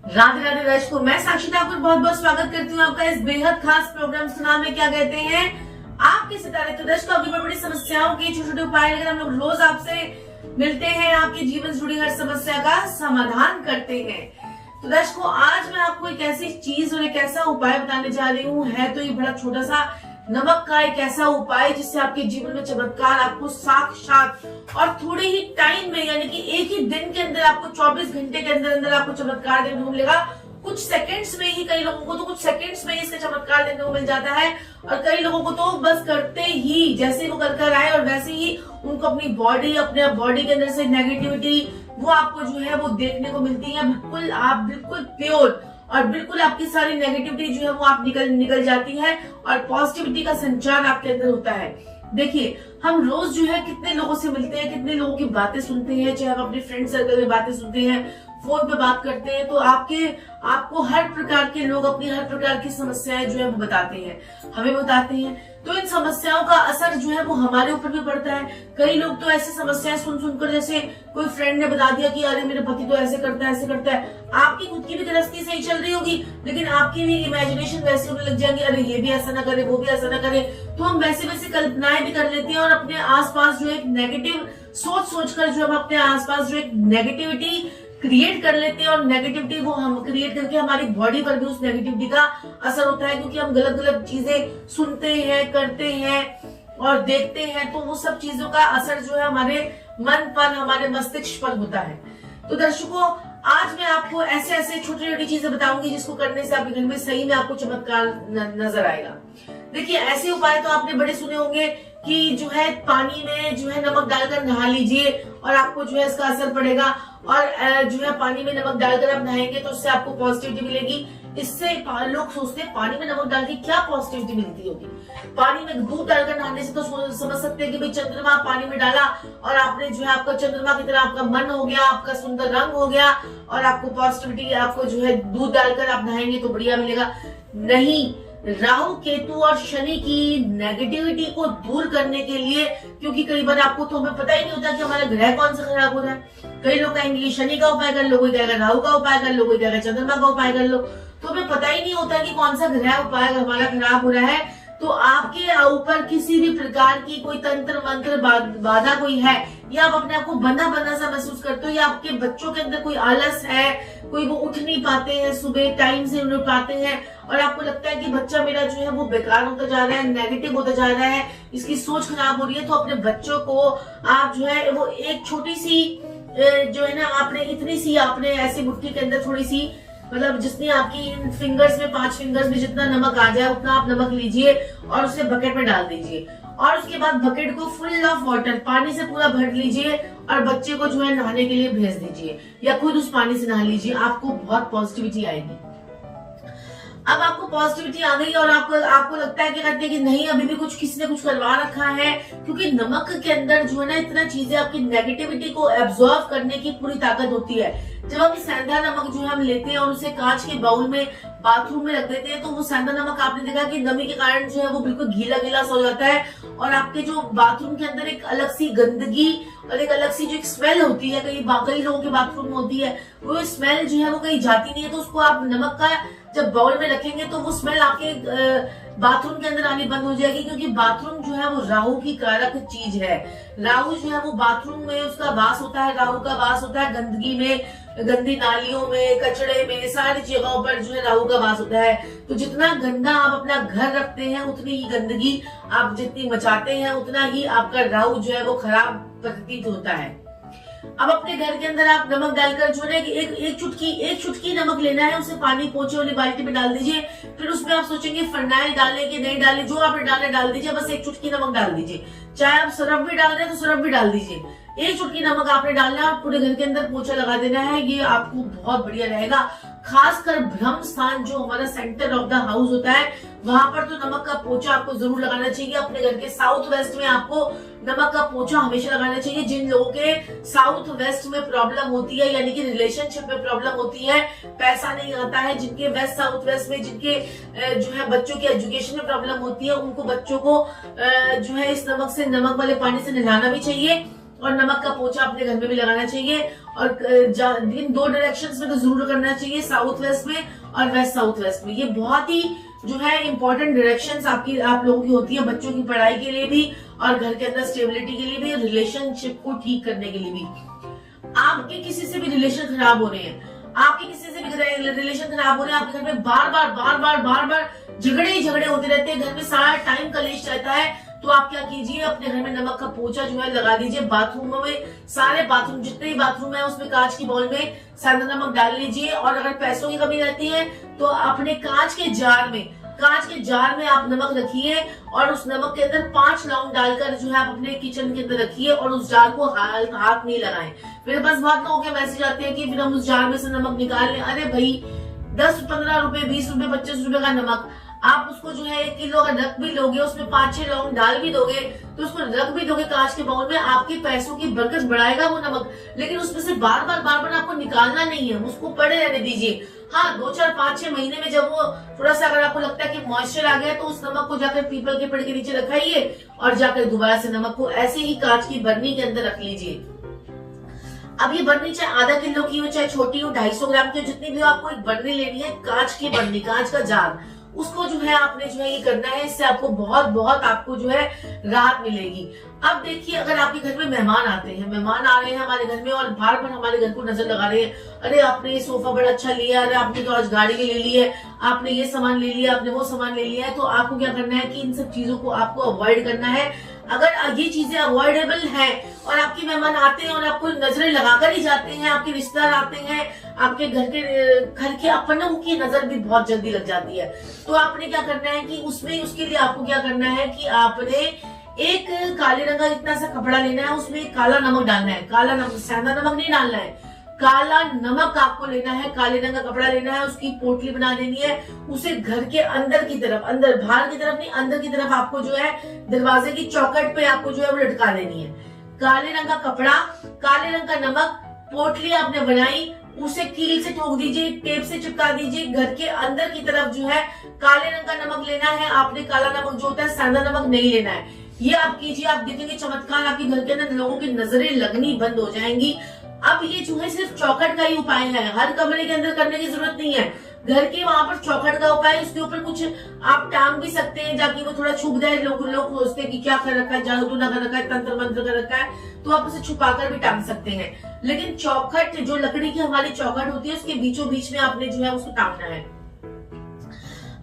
राधे राधे दर्शकों, मैं साक्षी ठाकुर बहुत बहुत स्वागत करती हूँ आपका इस बेहद खास प्रोग्राम सुना में क्या कहते हैं आपके सितारे। तो दर्शकों, आपकी बड़ी बड़ी समस्याओं के छोटे छोटे उपाय लेकर हम लोग रोज आपसे मिलते हैं, आपके जीवन से जुड़ी हर समस्या का समाधान करते हैं। तो दर्शकों, आज मैं आपको एक ऐसी चीज और एक ऐसा उपाय बताने जा रही हूँ। है तो ये बड़ा छोटा सा, नमक का एक ऐसा उपाय जिससे आपके जीवन में चमत्कार आपको साक्षात और थोड़े ही टाइम में, यानी कि एक ही दिन के अंदर, आपको 24 घंटे के अंदर अंदर आपको चमत्कार देखने को मिलेगा। कुछ सेकंड्स में ही, कई लोगों को तो कुछ सेकंड्स में ही इसका चमत्कार देखने को मिल जाता है, और कई लोगों को तो बस करते ही, जैसे वो कर आए और वैसे ही उनको अपनी बॉडी, अपने बॉडी के अंदर से नेगेटिविटी वो आपको जो है वो देखने को मिलती है। बिल्कुल आप बिल्कुल प्योर और बिल्कुल आपकी सारी नेगेटिविटी जो है वो आप निकल जाती है और पॉजिटिविटी का संचार आपके अंदर होता है। देखिए, हम रोज जो है कितने लोगों से मिलते हैं, कितने लोगों की बातें सुनते हैं, चाहे हम अपने फ्रेंड सर्कल में बातें सुनते हैं, फोन पे बात करते हैं, तो आपको हर प्रकार के लोग अपनी हर प्रकार की समस्याएं जो है वो बताते हैं, हमें बताते हैं। तो इन समस्याओं का असर जो है वो हमारे ऊपर भी पड़ता है। कई लोग तो ऐसी समस्याएं सुन सुनकर, जैसे कोई फ्रेंड ने बता दिया कि अरे मेरे पति तो ऐसे करता है, ऐसे करता है। आपकी खुद की भी गृहस्थी सही चल रही होगी, लेकिन आपकी भी इमेजिनेशन वैसे होने लग जाएंगे, अरे ये भी ऐसा ना करे, वो भी ऐसा ना करे। तो हम वैसे वैसे कल्पनाएं भी कर लेते हैं और अपने आसपास जो एक नेगेटिव सोचकर जो हम अपने आसपास जो एक नेगेटिविटी क्रिएट कर लेते हैं, और नेगेटिविटी वो हम क्रिएट करके हमारी बॉडी पर भी उस नेगेटिविटी का असर होता है, क्योंकि हम गलत गलत चीजें सुनते हैं, करते हैं और देखते हैं। तो वो सब चीजों का असर जो है हमारे मन पर, हमारे मस्तिष्क पर होता है। तो दर्शकों, आज मैं आपको ऐसे ऐसे छोटी छोटी चीजें बताऊंगी जिसको करने से आपके घर में सही में आपको चमत्कार नजर आएगा। देखिए, ऐसे उपाय तो आपने बड़े सुने होंगे कि जो है पानी में जो है नमक डालकर नहा लीजिए और आपको जो है इसका असर पड़ेगा, और जो है पानी में नमक डालकर आप नहाएंगे तो उससे आपको पॉजिटिविटी मिलेगी। इससे लोग सोचते हैं पानी में नमक डाल के क्या पॉजिटिविटी मिलती होगी। पानी में दूध डालकर नहाने से तो समझ सकते हैं कि भाई चंद्रमा पानी में डाला और आपने जो है आपका चंद्रमा की तरह आपका मन हो गया, आपका सुंदर रंग हो गया, और आपको पॉजिटिविटी, आपको जो है दूध डालकर आप नहाएंगे तो बढ़िया मिलेगा। नहीं, राहु केतु और शनि की नेगेटिविटी को दूर करने के लिए, क्योंकि कई बार आपको तो हमें पता ही नहीं होता कि हमारा ग्रह कौन सा खराब हो रहा है। कई लोग कहेंगे शनि का उपाय कर लो, कोई कहेगा राहु का उपाय कर लो, कोई कहेगा चंद्रमा का उपाय कर लो। तो हमें पता ही नहीं होता कि कौन सा ग्रह उपाय हमारा खराब हो रहा है। तो आपके ऊपर किसी भी प्रकार की कोई तंत्र मंत्र बाधा कोई है, या आप अपने आप को बंधा बंधा सा महसूस करते हो, या आपके बच्चों के अंदर कोई आलस है, कोई वो उठ नहीं पाते हैं, सुबह टाइम से उठ पाते हैं, और आपको लगता है कि बच्चा मेरा जो है वो बेकार होता जा रहा है, नेगेटिव होता जा रहा है, इसकी सोच खराब हो रही है, तो अपने बच्चों को आप जो है वो एक छोटी सी जो है ना, आपने इतनी सी, आपने ऐसी मुट्ठी के अंदर थोड़ी सी, मतलब जितनी आपकी इन फिंगर्स में, 5 फिंगर्स में जितना नमक आ जाए उतना आप नमक लीजिए और उसे बकेट में डाल दीजिए, और उसके बाद बकेट को फुल ऑफ वाटर, पानी से पूरा भर लीजिए और बच्चे को जो है नहाने के लिए भेज दीजिए, या खुद उस पानी से नहा लीजिए। आपको बहुत पॉजिटिविटी आएगी। अब आपको पॉजिटिविटी आ गई और आपको लगता है कि नहीं, अभी भी किसी ने कुछ करवा रखा है, क्योंकि नमक के अंदर जो है ना इतना चीजें आपकी नेगेटिविटी को एब्जॉर्ब करने की पूरी ताकत होती है। जब हम सेंधा नमक जो है हम लेते हैं और उसे कांच के बाउल में बाथरूम में रख देते हैं, तो वो सेंधा नमक आपने देखा कि नमी के कारण जो है वो बिल्कुल गीला गीला सा हो जाता है, और आपके जो बाथरूम के अंदर एक अलग सी गंदगी और एक अलग सी जो एक स्मेल होती है, कई लोगों के बाथरूम में होती है, वो स्मेल जो है वो कहीं जाती नहीं है। तो उसको आप नमक का जब बाउल में रखेंगे तो वो स्मेल आपके बाथरूम के अंदर आनी बंद हो जाएगी, क्योंकि बाथरूम जो है वो राहु की कारक चीज है। राहु जो है वो बाथरूम में उसका वास होता है, राहु का वास होता है गंदगी में, गंदी नालियों में, कचड़े में, सारी जगहों पर जो है राहु का वास होता है। तो जितना गंदा आप अपना घर रखते हैं, उतनी ही गंदगी आप जितनी मचाते हैं, उतना ही आपका राहु जो है वो खराब प्रतीत होता है। अब अपने घर के अंदर आप नमक डालकर जो है एक चुटकी नमक लेना है, उसे पानी पोछे वाली बाल्टी में डाल दीजिए। फिर उसमें आप सोचेंगे फरनाइल डालें कि नहीं डालें, जो आपने डाल दीजिए, बस एक चुटकी नमक डाल दीजिए। चाहे आप सरफ भी डाल रहे हैं तो सरफ भी डाल दीजिए। एक चुटकी नमक आपने डालना है और पूरे घर के अंदर पोछा लगा देना है। ये आपको बहुत बढ़िया रहेगा। खासकर ब्रह्म स्थान जो हमारा सेंटर ऑफ द हाउस होता है, वहां पर तो नमक का पोछा आपको जरूर लगाना चाहिए। अपने घर के साउथ वेस्ट में आपको नमक का पोछा हमेशा लगाना चाहिए। जिन लोगों के साउथ वेस्ट में प्रॉब्लम होती है, यानी कि रिलेशनशिप में प्रॉब्लम होती है, पैसा नहीं आता है, जिनके वेस्ट साउथ वेस्ट में जिनके जो है बच्चों की एजुकेशन में प्रॉब्लम होती है, उनको बच्चों को जो है इस नमक वाले पानी से नहलाना भी चाहिए। और नमक का पोछा अपने घर में भी लगाना चाहिए। और इन 2 डायरेक्शंस में तो जरूर करना चाहिए, साउथ वेस्ट में और वेस्ट साउथ वेस्ट में। ये बहुत ही जो है इंपॉर्टेंट डायरेक्शंस आप लोगों की होती है, बच्चों की पढ़ाई के लिए भी और घर के अंदर स्टेबिलिटी के लिए भी, रिलेशनशिप को ठीक करने के लिए भी। आपके किसी से भी रिलेशन खराब हो रहे हैं, आपके किसी से भी रिलेशन खराब हो रहे हैं, आपके घर में बार बार झगड़े ही झगड़े होते रहते हैं, घर में सारा टाइम कलेश रहता है, तो आप क्या कीजिए, अपने घर में नमक का पोछा जो है लगा दीजिए। बाथरूमों में, सारे बाथरूम जितने भी बाथरूम है उसमें कांच की बाउल में सेंधा नमक डाल लीजिए। और अगर पैसों की कमी रहती है तो अपने कांच के जार में आप नमक रखिए और उस नमक के अंदर 5 लौंग डालकर जो है आप अपने किचन के अंदर रखिए और उस जार को हाथ नहीं लगाएं। फिर बस बहुत लोगों के मैसेज आते हैं कि फिर हम उस जार में से नमक निकाल लें। अरे भाई 10-15 रुपए, 20 रुपए, 25 रुपए का नमक आप उसको जो है 1 किलो अगर रख भी लोगे, उसमें 5-6 लौंग डाल भी दोगे, तो उसको रख भी दोगे कांच के बाउल में, आपके पैसों की बरकत बढ़ाएगा वो नमक। लेकिन उसमें से बार बार आपको निकालना नहीं है, उसको पड़े रहने दीजिए। हाँ, 2, 4, 5, 6 महीने में जब वो थोड़ा सा अगर आपको लगता है कि मॉइस्चर आ गया तो उस नमक को जाकर पीपल के पेड़ के नीचे रखाइए और जाकर दोबारा से नमक को ऐसे ही कांच की बर्नी के अंदर रख लीजिए। अब ये बर्नी चाहे आधा किलो की हो, चाहे छोटी हो, 250 ग्राम की हो, जितनी भी हो, आपको एक बर्नी लेनी है, कांच की बर्नी, कांच का जार, उसको जो है आपने जो है ये करना है। इससे आपको बहुत आपको जो है राहत मिलेगी। अब देखिए, अगर आपके घर में मेहमान आते हैं, मेहमान आ रहे हैं हमारे घर में और बार बार हमारे घर को नजर लगा रहे हैं, अरे आपने ये सोफा बड़ा अच्छा लिया, अरे आपने तो आज गाड़ी भी ले ली है, आपने ये सामान ले लिया, आपने वो सामान ले लिया है, तो आपको क्या करना है कि इन सब चीजों को आपको अवॉइड करना है। अगर ये चीजें अवॉइडेबल है और आपके मेहमान आते हैं और आपको नजरें लगाकर ही जाते हैं, आपके रिश्तेदार आते हैं, आपके घर के अपनों की नजर भी बहुत जल्दी लग जाती है, तो आपने क्या करना है कि उसके लिए आपको क्या करना है कि आपने एक काले रंग का इतना सा कपड़ा लेना है, उसमें काला नमक डालना है। काला नमक, सेंधा नमक नहीं डालना है, काला नमक आपको लेना है, काले रंग का कपड़ा लेना है, उसकी पोटली बना देनी है, उसे घर के अंदर की तरफ, अंदर, बाहर की तरफ नहीं, अंदर की तरफ आपको जो है दरवाजे की चौखट पे आपको जो है वो लटका देनी है। काले रंग का कपड़ा, काले रंग का नमक, पोटली आपने बनाई, उसे कील से ठोक दीजिए, टेप से चिपका दीजिए। घर के अंदर की तरफ जो है काले रंग का नमक लेना है आपने, काला नमक जो होता है, सेंधा नमक नहीं लेना है। ये आप कीजिए, आप देखेंगे चमत्कार, आपके घर के अंदर लोगों की नजरें लगनी बंद हो जाएंगी। अब ये जो है सिर्फ चौखट का ही उपाय है, हर कमरे के अंदर करने की जरूरत नहीं है। घर के वहां पर चौखट का उपाय, उसके ऊपर कुछ आप टांग भी सकते हैं जाके वो थोड़ा छुप जाए। लोग सोचते हैं कि क्या कर रखा है, जादू ना कर रखा है, तंत्र मंत्र कर रखा है, तो आप उसे छुपाकर भी टांग सकते हैं। लेकिन चौखट, जो लकड़ी की हमारी चौखट होती है, उसके बीचों बीच में आपने जो है उसको टांगना है।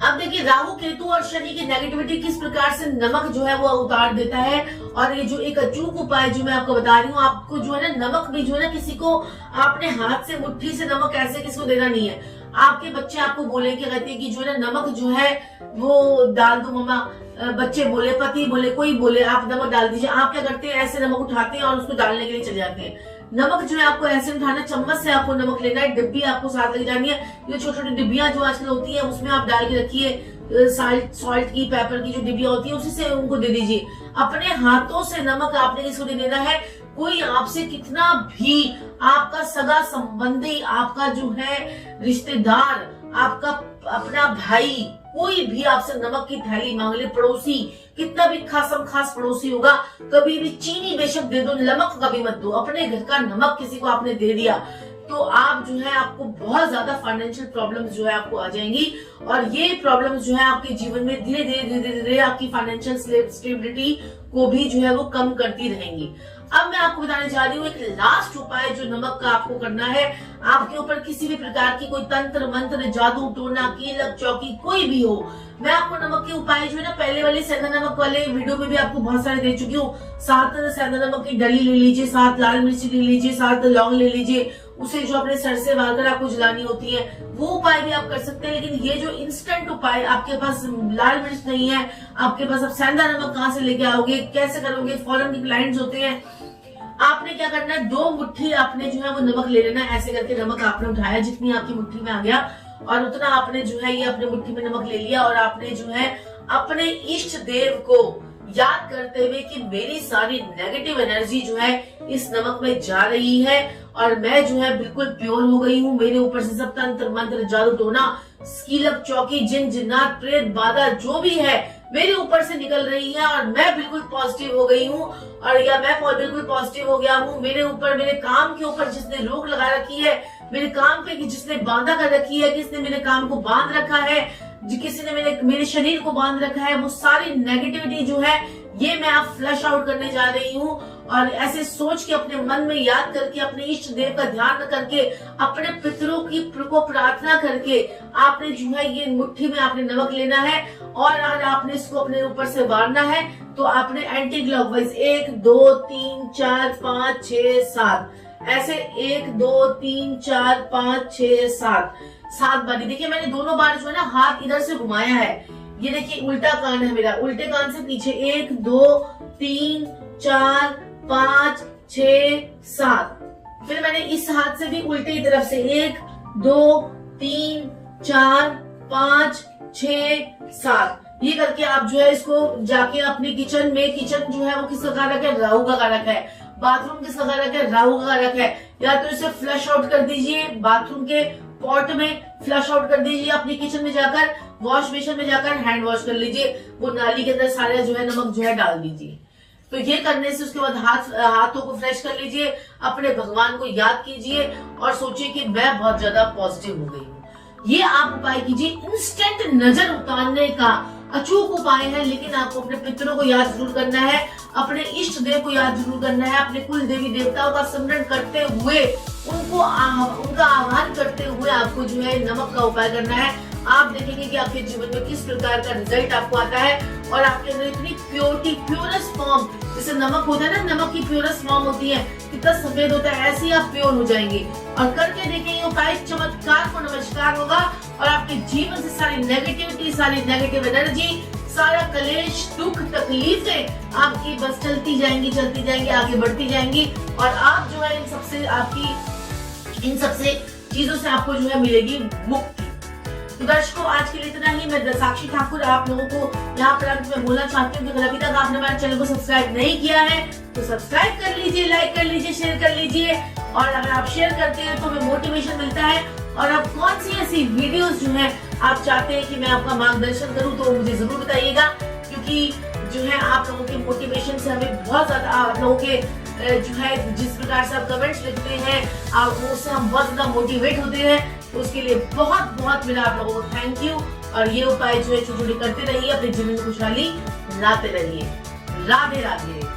अब देखिए, राहु, केतु और शनि की नेगेटिविटी किस प्रकार से नमक जो है वो उतार देता है। और ये जो एक अचूक उपाय जो मैं आपको बता रही हूँ, आपको जो है ना नमक भी जो है ना, किसी को आपने हाथ से मुट्ठी से नमक ऐसे किसी को देना नहीं है। आपके बच्चे आपको बोले कि कहते हैं कि जो है ना नमक जो है वो डाल दो मम्मा, बच्चे बोले, पति बोले, कोई बोले, आप नमक डाल दीजिए। आप क्या करते हैं, ऐसे नमक उठाते हैं और उसको डालने के लिए चले जाते हैं। नमक जो है आपको ऐसे उठाना, चम्मच से आपको नमक लेना है, डिब्बी आपको साथ लेके जानी है। ये छोटी छोटी डिब्बियां जो आजकल होती है उसमें आप डाल के रखिए, सॉल्ट की, पेपर की जो डिब्बियां होती है उसी से उनको दे दीजिए। अपने हाथों से नमक आपने किसी को देना है। कोई आपसे कितना भी आपका सगा संबंधी, आपका जो है रिश्तेदार, आपका अपना भाई, कोई भी आपसे नमक की थैली मांग ले, पड़ोसी, कितना भी खास पड़ोसी होगा, कभी भी चीनी बेशक दे दो, नमक कभी मत दो। अपने घर का नमक किसी को आपने दे दिया तो आप जो है आपको बहुत ज्यादा फाइनेंशियल प्रॉब्लम्स जो है आपको आ जाएंगी। और ये प्रॉब्लम्स जो है आपके जीवन में धीरे धीरे आपकी फाइनेंशियल स्टेबिलिटी को भी जो है वो कम करती रहेंगी। अब मैं आपको बताने जा रही हूँ एक लास्ट उपाय जो नमक का आपको करना है। आपके ऊपर किसी भी प्रकार की कोई तंत्र मंत्र, जादू टोना, कीलक चौकी कोई भी हो, मैं आपको नमक के उपाय जो है ना पहले वाले सेंधा नमक वाले वीडियो में भी आपको बहुत सारे दे चुकी हूँ। 7 सेंधा नमक की डली ले लीजिए, 7 लाल मिर्ची ले लीजिए, 7 लौंग ले लीजिए, उसे जो अपने सर से वालकर आपको जलानी होती है, वो उपाय भी आप कर सकते हैं। लेकिन ये जो इंस्टेंट उपाय, आपके पास लाल मिर्च नहीं है, आपके पास अब सेंधा नमक कहाँ से लेके आओगे, कैसे करोगे, फॉरेन के क्लाइंट्स होते हैं, आपने क्या करना है, 2 मुट्ठी आपने जो है वो नमक ले लेना है। ऐसे करके नमक आपने उठाया, जितनी आपकी मुट्ठी में आ गया और उतना आपने जो है ये अपने मुट्ठी में नमक ले लिया और आपने जो है अपने इष्ट देव को याद करते हुए कि मेरी सारी नेगेटिव एनर्जी जो है इस नमक में जा रही है और मैं जो है बिल्कुल प्योर हो गई हूँ। मेरे ऊपर से सब तंत्र मंत्र जादू टोना कीलक चौकी जिन जिन्नात प्रेत बाधा जो भी है मेरे ऊपर से निकल रही है और मैं बिल्कुल पॉजिटिव हो गई हूँ। और या मैं बिल्कुल पॉजिटिव हो गया हूँ। मेरे ऊपर मेरे काम के ऊपर जिसने रोक लगा रखी है, मेरे काम पे जिसने बांधा कर रखी है, किसने मेरे काम को बांध रखा है, किसी ने मेरे शरीर को बांध रखा है, वो सारी नेगेटिविटी जो है ये मैं अब फ्लश आउट करने जा रही हूँ। और ऐसे सोच के अपने मन में याद करके अपने इष्ट देव का ध्यान करके अपने पितरों की को प्रार्थना करके आपने जो है ये मुट्ठी में आपने नमक लेना है और आज आपने इसको अपने ऊपर से वारना है। तो आपने एंटी क्लॉकवाइज 1 2 3 4 5 6 7 ऐसे 1 2 3 4 5 6 7 बारी। देखिए मैंने दोनों बार जो है ना हाथ इधर से घुमाया है। ये देखिए उल्टा कान है मेरा, उल्टे कान से पीछे 1 2 3 4 5 6 7। फिर मैंने इस हाथ से भी उल्टी तरफ से 1 2 3 4 5 6 7 ये करके आप जो है इसको जाके अपने किचन में, किचन जो है वो किसका कारक है, राहु का कारक है। बाथरूम किसका कारक है, राहु का कारक है। या तो इसे फ्लश आउट कर दीजिए बाथरूम के पॉट में, फ्लश आउट कर दीजिए अपनी किचन में जाकर, वॉश बेसिन में जाकर हैंड वॉश कर लीजिए, वो नाली के अंदर सारा जो है नमक जो है डाल दीजिए। तो ये करने से उसके बाद हाथों को फ्रेश कर लीजिए, अपने भगवान को याद कीजिए और सोचिए कि मैं बहुत ज्यादा पॉजिटिव हो गई हूँ। ये आप उपाय कीजिए। इंस्टेंट नजर उतारने का अचूक उपाय है, लेकिन आपको अपने पितरों को याद जरूर करना है, अपने इष्ट देव को याद जरूर करना है, अपने कुल देवी देवताओं का स्मरण करते हुए उनका आह्वान करते हुए आपको जो है नमक का उपाय करना है। आप देखेंगे कि आपके जीवन में किस प्रकार का रिजल्ट आपको आता है और आपके अंदर इतनी प्योरिटी, प्योरेस्ट फॉर्म, जैसे नमक होता है ना, नमक की प्योरेस्ट फॉर्म होती है, कितना सफेद होता है, ऐसे ही आप प्योर हो जाएंगे। और करके देखेंगे उपाय, चमत्कार को नमस्कार होगा और आपके जीवन से सारी नेगेटिविटी, सारी नेगेटिव एनर्जी, सारा कलेश, दुख, तकलीफें आपकी बस चलती जाएंगी, आगे बढ़ती जाएंगी और आप जो है इन सबसे चीजों से आपको जो है मिलेगी मुक्ति। तो दर्शकों आज के लिए इतना ही। मैं साक्षी ठाकुर आप लोगों को यहाँ पर मैं बोलना चाहती हूँ कि अगर अभी तक आपने हमारे चैनल को सब्सक्राइब नहीं किया है तो सब्सक्राइब कर लीजिए, लाइक कर लीजिए, शेयर कर लीजिए। और अगर आप शेयर करते हैं तो हमें मोटिवेशन मिलता है। और अब कौन सी ऐसी वीडियोस जो है आप चाहते हैं कि मैं आपका मार्गदर्शन करूँ तो मुझे जरूर बताइएगा, क्योंकि जो है आप लोगों के मोटिवेशन से हमें बहुत ज्यादा, आप लोगों के जो है जिस प्रकार से आप कमेंट्स लिखते हैं आप उससे हम बहुत ज्यादा मोटिवेट होते हैं। तो उसके लिए बहुत बहुत मेरा आप लोगों को थैंक यू। और ये उपाय जो है छोटे छोटे करते रहिए, अपने जीवन में खुशहाली लाते रहिए। राधे राधे।